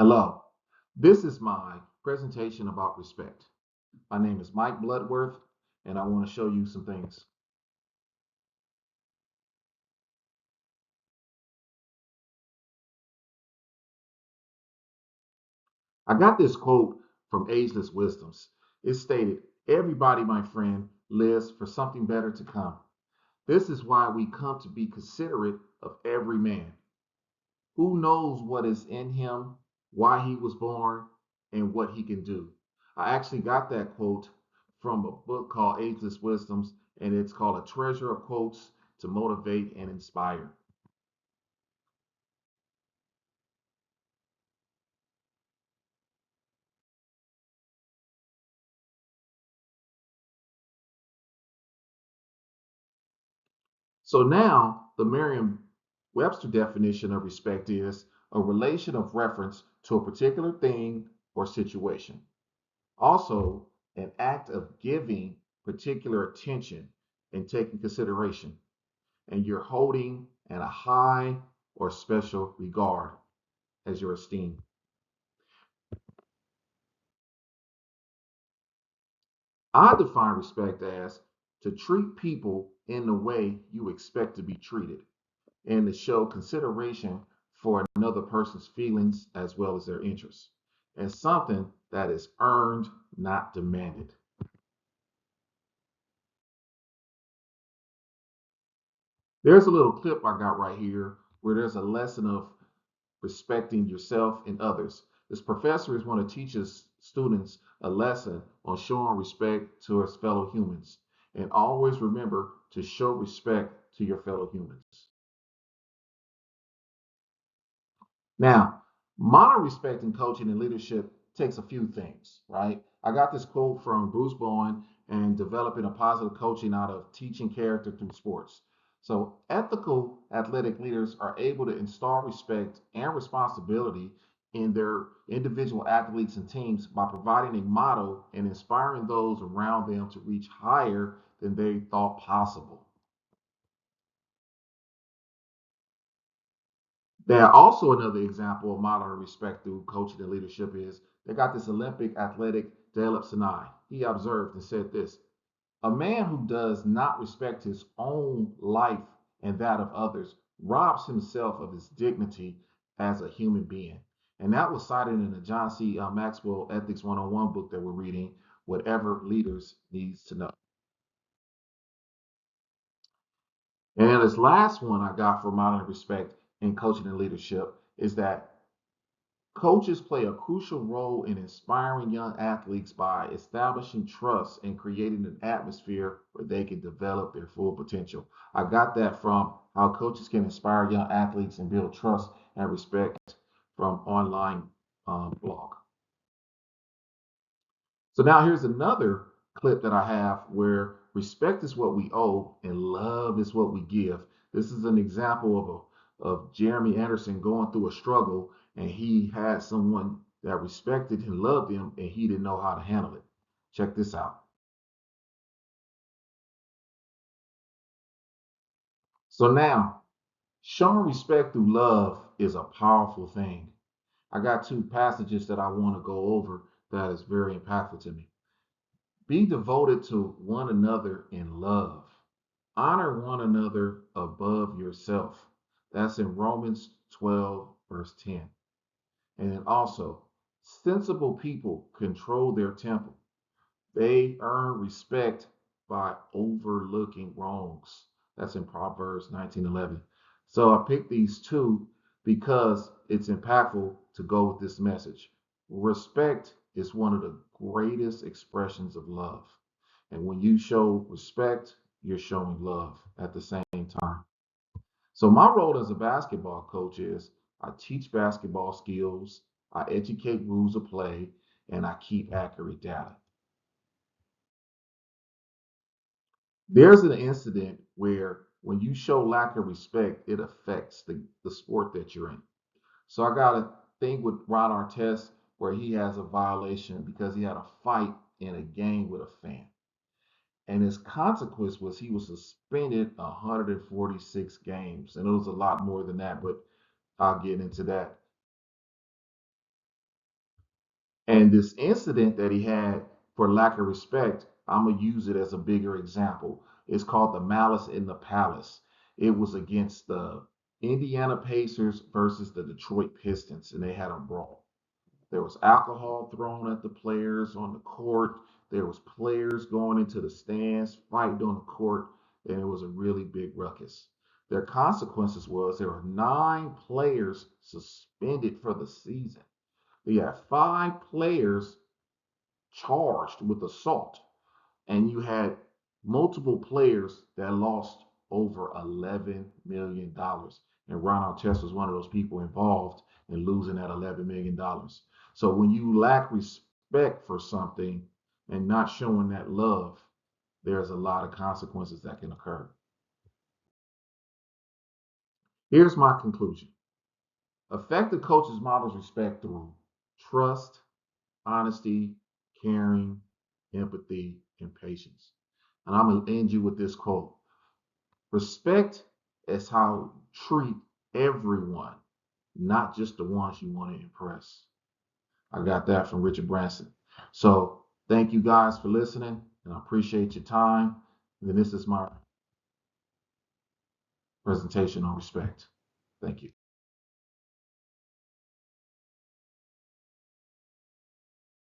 Hello, this is my presentation about respect. My name is Mike Bloodworth, and I want to show you some things. I got this quote from Ageless Wisdoms. It stated, "Everybody, my friend, lives for something better to come. This is why we come to be considerate of every man. Who knows what is in him, why he was born, and what he can do?" I actually got that quote from a book called Ageless Wisdoms, and it's called A Treasure of Quotes to Motivate and Inspire. So now the Merriam-Webster definition of respect is a relation of reference to a particular thing or situation. Also, an act of giving particular attention and taking consideration, and you're holding in a high or special regard as your esteem. I define respect as to treat people in the way you expect to be treated and to show consideration for another person's feelings as well as their interests, and something that is earned, not demanded. There's a little clip I got right here where there's a lesson of respecting yourself and others. This professor is going to teach his students a lesson on showing respect to his fellow humans. And always remember to show respect to your fellow humans. Now, modern respect in coaching and leadership takes a few things, right? I got this quote from Bruce Bowen and developing a positive coaching out of teaching character through sports. So, ethical athletic leaders are able to install respect and responsibility in their individual athletes and teams by providing a model and inspiring those around them to reach higher than they thought possible. There also another example of modern respect through coaching and leadership is they got this Olympic athletic Caleb Sinai. He observed and said this: "A man who does not respect his own life and that of others robs himself of his dignity as a human being." And that was cited in the John C. Maxwell Ethics 101 book that we're reading, Whatever Leaders Needs to Know. And then this last one I got for modern respect in coaching and leadership is that coaches play a crucial role in inspiring young athletes by establishing trust and creating an atmosphere where they can develop their full potential. I got that from How Coaches Can Inspire Young Athletes and Build Trust and Respect from online blog. So now here's another clip that I have where respect is what we owe and love is what we give. This is an example of Jeremy Anderson going through a struggle, and he had someone that respected and loved him, and he didn't know how to handle it. Check this out. So now, showing respect through love is a powerful thing. I got two passages that I want to go over that is very impactful to me. Be devoted to one another in love. Honor one another above yourself. That's in Romans 12, verse 10. And then also, sensible people control their temper. They earn respect by overlooking wrongs. That's in Proverbs 19:11. So I picked these two because it's impactful to go with this message. Respect is one of the greatest expressions of love. And when you show respect, you're showing love at the same time. So my role as a basketball coach is I teach basketball skills, I educate rules of play, and I keep accurate data. There's an incident where when you show lack of respect, it affects the sport that you're in. So I got a thing with Ron Artest where he has a violation because he had a fight in a game with a fan. And his consequence was he was suspended 146 games. And it was a lot more than that, but I'll get into that. And this incident that he had for lack of respect, I'm going to use it as a bigger example. It's called the Malice in the Palace. It was against the Indiana Pacers versus the Detroit Pistons, and they had a brawl. There was alcohol thrown at the players on the court. There was players going into the stands, fighting on the court, and it was a really big ruckus. Their consequences was there were 9 players suspended for the season. You had 5 players charged with assault, and you had multiple players that lost over $11 million. And Ron Artest was one of those people involved in losing that $11 million. So when you lack respect for something and not showing that love, there's a lot of consequences that can occur. Here's my conclusion. Effective coaches models respect through trust, honesty, caring, empathy, and patience. And I'm going to end you with this quote. Respect is how you treat everyone, not just the ones you want to impress. I got that from Richard Branson. So thank you guys for listening, and I appreciate your time. And this is my presentation on respect. Thank you.